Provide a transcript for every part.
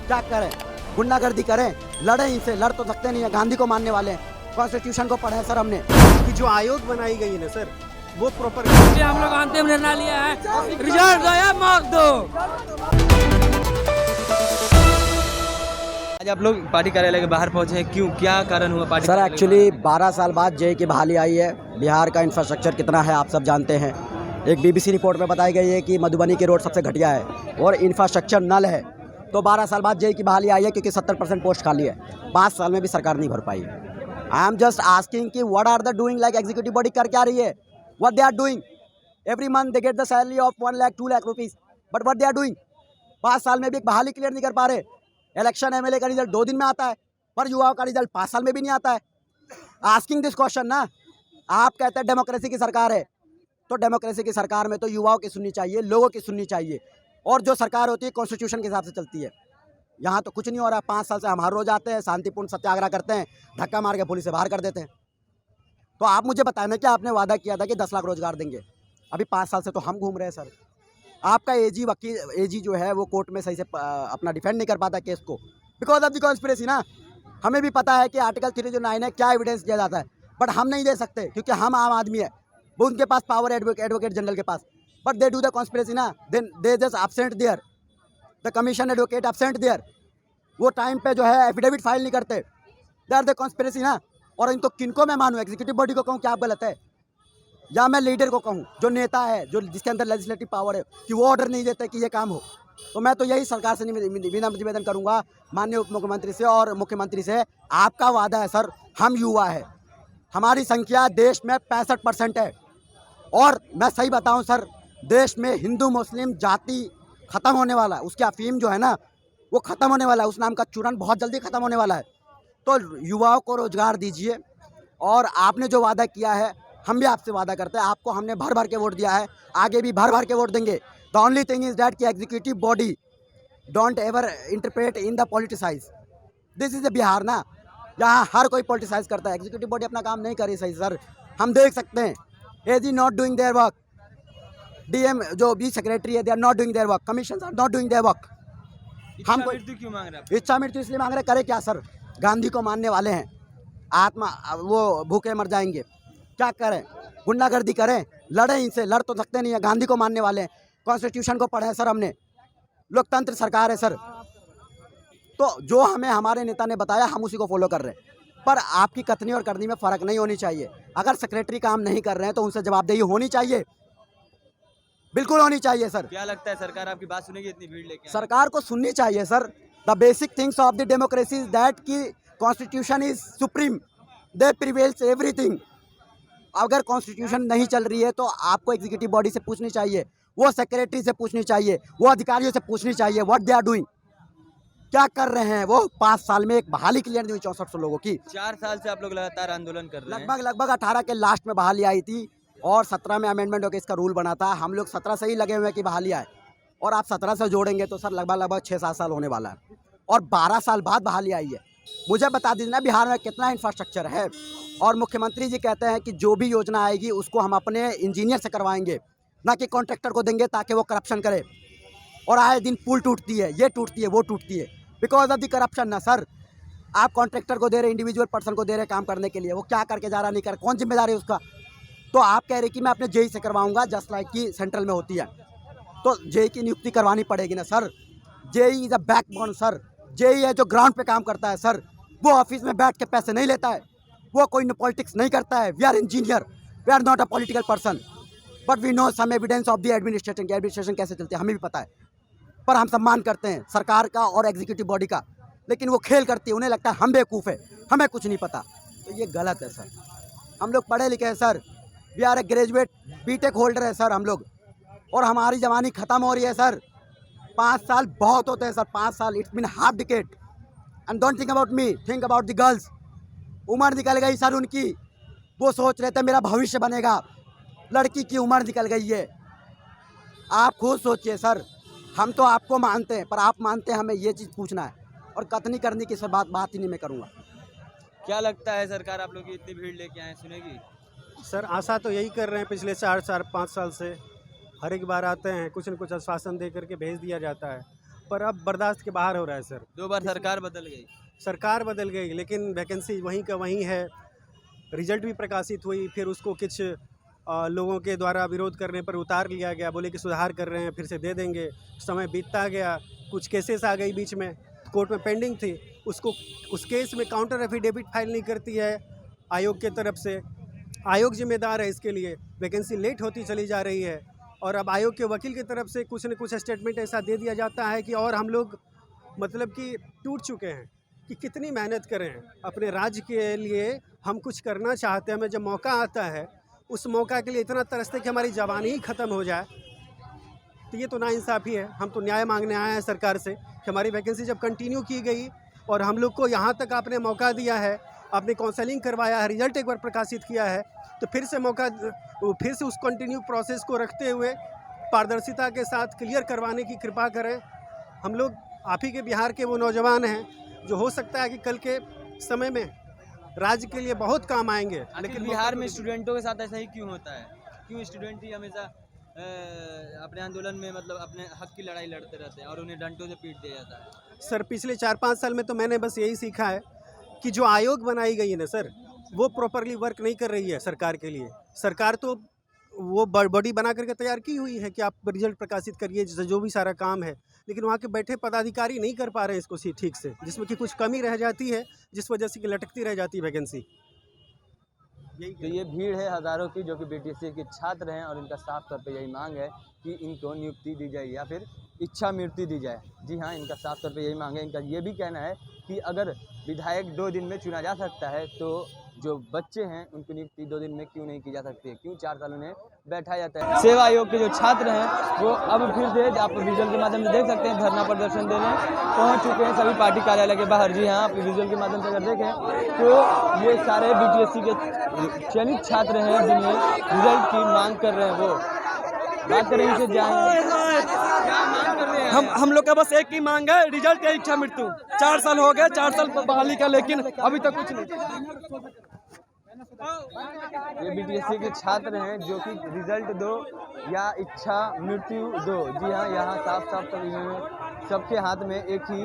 क्या करें? गुंडागर्दी करें? लड़े इनसे, लड़ तो सकते नहीं है, गांधी को मानने वाले हैं, कॉन्स्टिट्यूशन को पढ़े हैं सर हमने। कि जो आयोग बनाई गई है ना सर, वो प्रॉपर हम लोग अंतिम निर्णय लिया है, रिजल्ट दो या मौत दो। आज आप लोग पार्टी कार्यालय के बाहर पहुंचे हैं, क्यों, क्या कारण हुआ पार्टी सर कार्यालय के एक्चुअली 12 साल बाद जेई की बहाली आई है। बिहार का इंफ्रास्ट्रक्चर कितना है आप सब जानते हैं। एक बीबीसी रिपोर्ट में बताई गई है कि मधुबनी के रोड सबसे घटिया है और इंफ्रास्ट्रक्चर नल है। तो 12 साल बाद जेई की बहाली आई है क्योंकि 70% पोस्ट खाली है। 5 साल में भी सरकार नहीं भर पाई। आई एम जस्ट आस्किंग कि what are the doing, like executive body कर क्या रही है? What they are doing? Every month they get the salary of 1 lakh 2 lakh rupees, but what they are doing? 5 साल में भी एक बहाली क्लियर नहीं कर पा रहे। इलेक्शन एमएलए का रिजल्ट 2 दिन में आता है, पर युवाओं का रिजल्ट 5 साल में भी नहीं आता है। आस्किंग दिस क्वेश्चन ना। आप कहते हैं डेमोक्रेसी की सरकार है, तो डेमोक्रेसी की सरकार में तो युवाओं की सुननी चाहिए, लोगों की सुननी चाहिए, और जो सरकार होती है कॉन्स्टिट्यूशन के हिसाब से चलती है। यहाँ तो कुछ नहीं हो रहा। 5 साल से हम हर रोज आते हैं, शांतिपूर्ण सत्याग्रह करते हैं, धक्का मार के पुलिस से बाहर कर देते हैं। तो आप मुझे बताएं ना कि आपने वादा किया था कि 10 लाख रोजगार देंगे। अभी 5 साल से तो हम घूम रहे हैं सर। आपका एजी जो है वो कोर्ट में सही से अपना डिफेंड नहीं कर पाता केस को, बिकॉज ऑफ द कॉन्स्पिरेसी ना। हमें भी पता है कि आर्टिकल 309 है, क्या एविडेंस दिया जाता है, बट हम नहीं दे सकते क्योंकि हम आम आदमी है। वो उनके पास पावर है एडवोकेट जनरल के पास, but they do the conspiracy ना, then they just absent there, the commission advocate absent there. वो टाइम पे जो है एफिडेविट फाइल नहीं करते, दे आर द कॉन्स्पिरेसी ना। और इनको किनको मैं मानूँ? एग्जीक्यूटिव बॉडी को कहूँ क्या आप गलत है, या मैं लीडर को कहूँ जो नेता है, जो जिसके अंदर लेजिस्लेटिव पावर है, कि वो ऑर्डर नहीं देते कि ये काम हो? तो मैं तो यही सरकार से निवेदन करूंगा, माननीय उप मुख्यमंत्री से और मुख्यमंत्री से। आपका वादा है सर, हम युवा है, हमारी संख्या देश में 65% है, और मैं सही बताऊं सर, देश में हिंदू मुस्लिम जाति ख़त्म होने वाला है। उसकी अफीम जो है ना वो ख़त्म होने वाला है, उस नाम का चूरन बहुत जल्दी ख़त्म होने वाला है। तो युवाओं को रोज़गार दीजिए, और आपने जो वादा किया है हम भी आपसे वादा करते हैं। आपको हमने भर भर के वोट दिया है, आगे भी भर भर के वोट देंगे। The only thing is that कि executive body don't ever interpret in the politicise. This is the Bihar ना, यहाँ हर कोई पॉलिटिसाइज करता है। एग्जीक्यूटिव बॉडी अपना काम नहीं कर रही सही सर, हम देख सकते हैं। AG not doing their work, DM जो भी सेक्रेटरी है, they are not doing their work, commission are not doing their work. हम क्यों मांग रहे हैं? इच्छा मृत्यु इसलिए मांग रहे, करे क्या सर? गांधी को मानने वाले हैं, आत्मा वो भूखे मर जाएंगे। क्या करें? गुंडागर्दी करें? लड़े इनसे, लड़ तो सकते नहीं है, गांधी को मानने वाले हैं, कॉन्स्टिट्यूशन को पढ़े हैं सर हमने, लोकतंत्र सरकार है सर। तो जो हमें हमारे नेता ने बताया हम उसी को फॉलो कर रहे हैं, पर आपकी कथनी और करनी में फ़र्क नहीं होनी चाहिए। अगर सेक्रेटरी काम नहीं कर रहे हैं तो उनसे जवाबदेही होनी चाहिए, बिल्कुल होनी चाहिए सर। क्या लगता है सरकार आपकी बात सुनेगी? इतनी भीड़ लेके सरकार को सुननी चाहिए sir. The basic things of the democracy is that कि constitution is supreme, they prevails everything. अगर कॉन्स्टिट्यूशन नहीं चल रही है तो आपको एग्जीक्यूटिव बॉडी से पूछनी चाहिए, वो सेक्रेटरी से पूछनी चाहिए, वो अधिकारियों से पूछनी चाहिए, व्हाट दे आर डूइंग, क्या कर रहे हैं वो। 5 साल में एक बहाली क्लियर नहीं हुई 6400 लोगों की। 4 साल से आप लोग लगातार आंदोलन कर रहे हैं। लगभग 18 के लास्ट में बहाली आई थी, और 17 में अमेंडमेंट होकर इसका रूल बना था। हम लोग 17 से ही लगे हुए हैं कि बहाली आए, और आप 17 से जोड़ेंगे तो सर लगभग 6-7 साल होने वाला है, और 12 साल बाद बहाली आई है। मुझे बता दीजिए ना बिहार में कितना इंफ्रास्ट्रक्चर है। और मुख्यमंत्री जी कहते हैं कि जो भी योजना आएगी उसको हम अपने इंजीनियर से करवाएंगे, ना कि कॉन्ट्रैक्टर को देंगे ताकि वो करप्शन करे। और आए दिन पुल टूटती है, ये टूटती है, वो टूटती है, बिकॉज ऑफ द करप्शन ना सर। आप कॉन्ट्रैक्टर को दे रहे, इंडिविजुअल पर्सन को दे रहे काम करने के लिए, वो क्या करके जा रहा, नहीं कर, कौन जिम्मेदार है उसका? तो आप कह रहे कि मैं अपने जेई से करवाऊंगा, जस्ट लाइक कि सेंट्रल में होती है, तो जेई की नियुक्ति करवानी पड़ेगी ना sir. JE is a backbone sir, JE है जो ग्राउंड पे काम करता है सर। वो ऑफिस में बैठ के पैसे नहीं लेता है, वो कोई पॉलिटिक्स नहीं करता है। We are engineer, we are not a political person, but we know some evidence of the administration. Administration कैसे चलती है हमें भी पता है, पर हम सम्मान करते हैं सरकार का और एग्जीक्यूटिव बॉडी का। लेकिन वो खेल करती है, उन्हें लगता है हम बेवकूफ़ है, हमें कुछ नहीं पता। तो ये गलत है सर। हम लोग पढ़े लिखे हैं sir, we are a graduate BTech holder है सर हम लोग, और हमारी जवानी ख़त्म हो रही है सर। 5 साल बहुत होते हैं सर, 5 साल, it's been half decade. And don't think about me, think about the girls. उम्र निकल गई सर उनकी, वो सोच रहे थे मेरा भविष्य बनेगा, लड़की की उम्र निकल गई है। आप खुद सोचिए सर, हम तो आपको मानते हैं, पर आप मानते हैं हमें ये चीज़ पूछना है, और कथनी करने की सब बात ही नहीं मैं करूँगा। क्या लगता है सरकार आप लोग की इतनी भीड़ लेके आए, सुनेगी? सर आशा तो यही कर रहे हैं, पिछले 4-5 साल से हर एक बार आते हैं, कुछ न कुछ आश्वासन दे करके भेज दिया जाता है। पर अब बर्दाश्त के बाहर हो रहा है सर। 2 बार सरकार बदल गई। सरकार बदल गई लेकिन वैकेंसी वहीं का वहीं है। रिजल्ट भी प्रकाशित हुई, फिर उसको कुछ लोगों के द्वारा विरोध करने पर उतार लिया गया, बोले कि सुधार कर रहे हैं, फिर से दे देंगे। समय बीतता गया, कुछ केसेस आ गई बीच में, कोर्ट में पेंडिंग थी, उसको उस केस में काउंटर एफिडेविट फाइल नहीं करती है आयोग के तरफ से। आयोग जिम्मेदार है इसके लिए, वैकेंसी लेट होती चली जा रही है। और अब आयोग के वकील की तरफ से कुछ न कुछ स्टेटमेंट ऐसा दे दिया जाता है कि और हम लोग मतलब कि टूट चुके हैं कि कितनी मेहनत करें अपने राज्य के लिए। हम कुछ करना चाहते हैं, हमें जब मौका आता है उस मौका के लिए इतना तरसते कि हमारी जवानी ही ख़त्म हो जाए, तो ये तो नाइंसाफ़ी है। हम तो न्याय मांगने आए हैं सरकार से कि हमारी वैकेंसी जब कंटिन्यू की गई और हम लोग को यहाँ तक आपने मौका दिया है, आपने काउंसलिंग करवाया है, रिजल्ट एक बार प्रकाशित किया है, तो फिर से उस कंटिन्यू प्रोसेस को रखते हुए पारदर्शिता के साथ क्लियर करवाने की कृपा करें। हम लोग आप ही के बिहार के वो नौजवान हैं जो हो सकता है कि कल के समय में राज्य के लिए बहुत काम आएंगे। लेकिन बिहार में स्टूडेंटों के साथ ऐसा ही क्यों होता है? क्यों स्टूडेंट ही हमेशा अपने आंदोलन में मतलब अपने हक की लड़ाई लड़ते रहते हैं और उन्हें डंडों से पीट दिया जाता है? सर पिछले 4-5 साल में तो मैंने बस यही सीखा है कि जो आयोग बनाई गई है ना सर, वो प्रॉपरली वर्क नहीं कर रही है सरकार के लिए। सरकार तो वो बॉडी बना करके तैयार की हुई है कि आप रिजल्ट प्रकाशित करिए, जो भी सारा काम है, लेकिन वहाँ के बैठे पदाधिकारी नहीं कर पा रहे हैं इसको ठीक से, जिसमें कि कुछ कमी रह जाती है, जिस वजह से कि लटकती रह जाती है वैकेंसी। तो ये भीड़ है हज़ारों की जो कि बीटीएससी के छात्र हैं और इनका साफ तौर पे यही मांग है कि इनको नियुक्ति दी जाए या फिर इच्छा मृत्यु दी जाए। जी हाँ, इनका साफ तौर पे यही मांग है। इनका ये भी कहना है कि अगर विधायक 2 दिन में चुना जा सकता है तो जो बच्चे हैं उनको नियुक्ति 2 दिन में क्यों नहीं की जा सकती है? क्यों 4 साल उन्हें बैठा जाता है? सेवा आयोग के जो छात्र हैं वो अब फिर से आप विजुअल के माध्यम से देख सकते हैं धरना प्रदर्शन देने पहुंच चुके हैं सभी पार्टी कार्यालय के बाहर। जी हाँ, आप विजुअल के माध्यम से अगर देखें तो ये सारे बीटीएससी के चयनित छात्र हैं जिन्हें रिजल्ट की मांग कर रहे हैं। वो बात करेंगे इनसे, क्या मांग कर रहे हैं? हम लोग का बस एक ही मांग है, रिजल्ट या इच्छा मृत्यु। 4 साल हो गए, 4 साल बहाली का, लेकिन अभी तक कुछ नहीं। ये बीटीएससी के छात्र हैं जो कि रिजल्ट दो या इच्छा मृत्यु दो। जी हाँ, यहाँ साफ साफ सबके हाथ में एक ही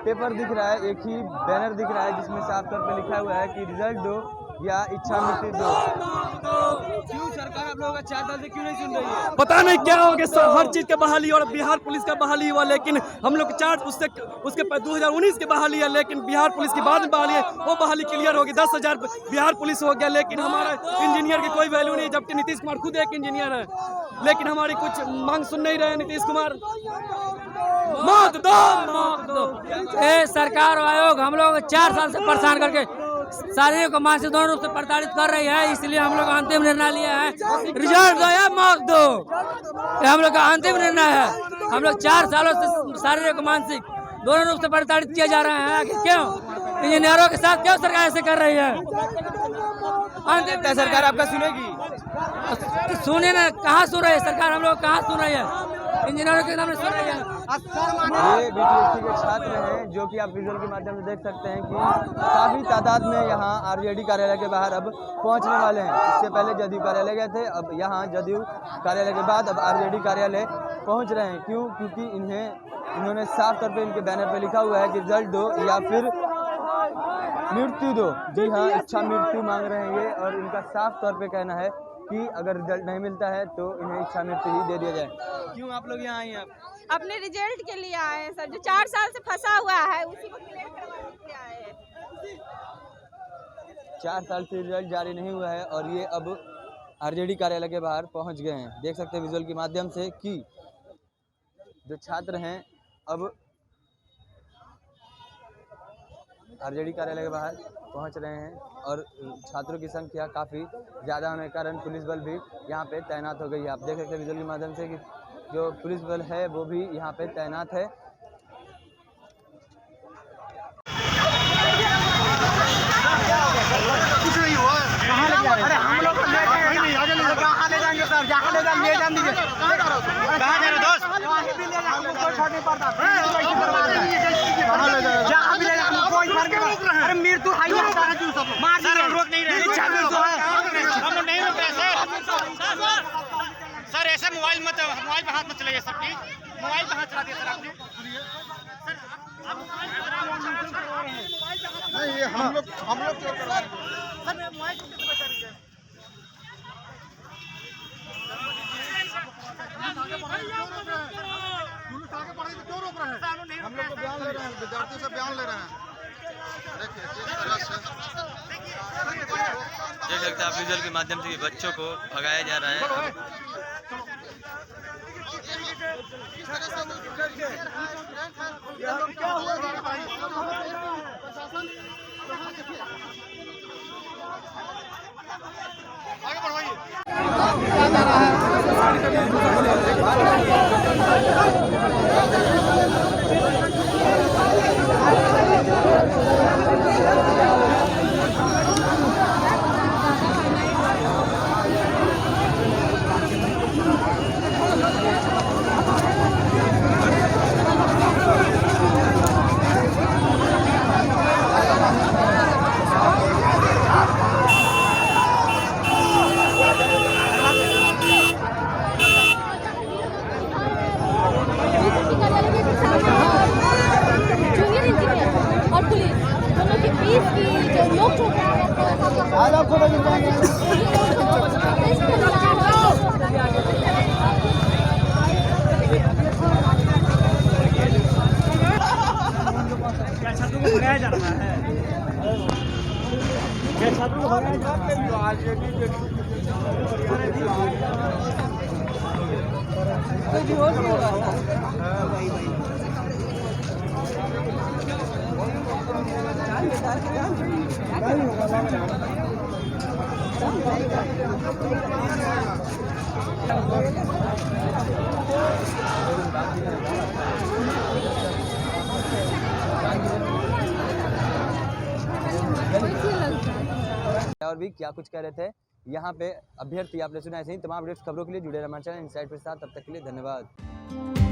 पेपर दिख रहा है, एक ही बैनर दिख रहा है जिसमें साफ तौर पे लिखा हुआ है कि रिजल्ट दो या इच्छा मृत्यु दो। क्यों सरकार आप लोगों का 4 साल से क्यों नहीं सुन रही है? पता नहीं क्या हो गया सर, हर चीज़ का बहाली और बिहार पुलिस का बहाली हुआ, लेकिन हम लोग उसके 2019 के बहाली है, लेकिन बिहार पुलिस की बाद में बहाली है, वो बहाली क्लियर होगी। 10,000 बिहार पुलिस हो गया, लेकिन हमारा इंजीनियर की कोई वैल्यू नहीं, जबकि नीतीश कुमार खुद एक इंजीनियर है, लेकिन हमारी कुछ मांग सुन नहीं रहे नीतीश कुमार। मौत दो। ये सरकार और आयोग हम लोग 4 साल से परेशान करके शारीरिक और मानसिक दोनों रूप से प्रताड़ित कर रही है, इसलिए हम लोग अंतिम निर्णय लिया है, रिजल्ट दो या मौत दो। ये हम लोग का अंतिम निर्णय है। हम लोग 4 सालों से शारीरिक और मानसिक दोनों रूप से प्रताड़ित किए जा रहे हैं। क्यों इंजीनियरों के साथ क्यों सरकार ऐसे कर रही है? अंतिम सरकार आपका सुनेगी? सुने ना, कहाँ सुन रही है सरकार? हम लोग कहाँ सुन रही है? इंजीनियरों के नाम सुन रही है। ये बीटीएससी के छात्र हैं जो कि आप विजुअल के माध्यम से देख सकते हैं कि काफ़ी तादाद में यहाँ आरजेडी कार्यालय के बाहर अब पहुँचने वाले हैं। इससे पहले जदयू कार्यालय गए थे, अब यहाँ जदयू कार्यालय के बाद अब आरजेडी कार्यालय पहुँच रहे हैं। क्यों? क्योंकि इन्होंने साफ तौर पे इनके बैनर पे लिखा हुआ है कि रिजल्ट दो या फिर मृत्यु दो। जी हाँ, इच्छा मृत्यु मांग रहे हैं ये, और इनका साफ तौर पे कहना है कि अगर रिजल्ट नहीं मिलता है तो इन्हें इच्छा मृत्यु ही दे दिया जाए। क्यों आप लोग यहाँ आए हैं? अपने रिजल्ट के लिए आए हैं सर, जो 4 साल से फंसा हुआ है उसी को क्लियर करवाने के लिए आए हैं। 4 साल से रिजल्ट जारी नहीं हुआ है और ये अब आरजेडी कार्यालय के बाहर पहुंच गए हैं। देख सकते हैं विजुअल के माध्यम से कि जो छात्र हैं अब आरजेडी कार्यालय के बाहर पहुंच रहे हैं और छात्रों की संख्या काफ़ी ज़्यादा होने के कारण पुलिस बल भी यहाँ पे तैनात हो गई है। आप देख सकते हैं विजुअल के माध्यम से कि जो पुलिस बल है वो भी यहाँ पे तैनात है। कुछ नहीं हुआ, कहाँ ले जा रहे हैं? अरे हम लोग आगे ले जाएंगे सर, जाकर ले जान दीजिए। कहाँ जा रहे हो दोस्त? अरे मृत्यु सर रोक नहीं रहे, हम लोग नहीं रोक रहे सर। ऐसे मोबाइल पे हाथ मत चलाइए सर, प्लीज। मोबाइल पे हाथ चला दिया सर आपने। नहीं ये हम लोग क्यों करवा रहे हैं? जुलूस आगे बढ़ रही तो क्यों रोक रहे हैं? हम लोग तो बयान ले रहे हैं, विद्यार्थियों से बयान ले रहे हैं। देखिए किस तरह से देख सकते हैं आप विजुअल के माध्यम से बच्चों को भगाया जा रहा है। क्या हुआ भाई? आगे बढ़वाइए। जूनियर इंजीनियर और पुलिस दोनों के बीच की जो नोक-झोंक है क्या छात्रों को भगाया जा रहा है? क्या छात्रों को भगाया जा रहा और भी क्या कुछ कह रहे थे यहाँ पे अभ्यर्थी। आपने सुना ऐसे ही तमाम खबरों के लिए जुड़े रहना चाहिए इनसाइड के साथ। तब तक के लिए धन्यवाद।